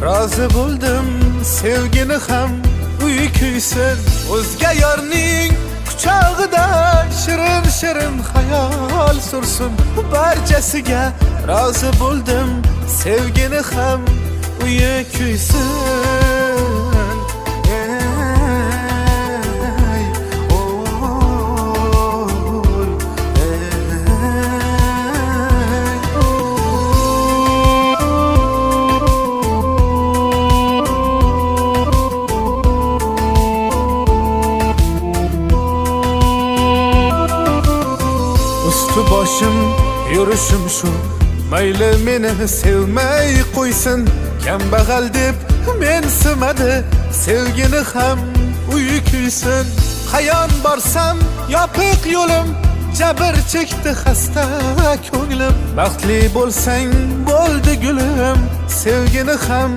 rozi bo'ldim sevgini ham uy kuysin o'zga yorning quchog'ida shirin shirin xayol sursin barchasiga rozi bo'ldim sevgini ham uyi kuysin Üstü başım yurishim shu mayli meni sevmay qo'ysin kambag'al deb mensimadi sevgini ham uyi kuysin qayon borsam yopiq yo'lim jabr chekdi xasta ko'nglim baxtli bo'lsang bo'ldi gulim sevgini ham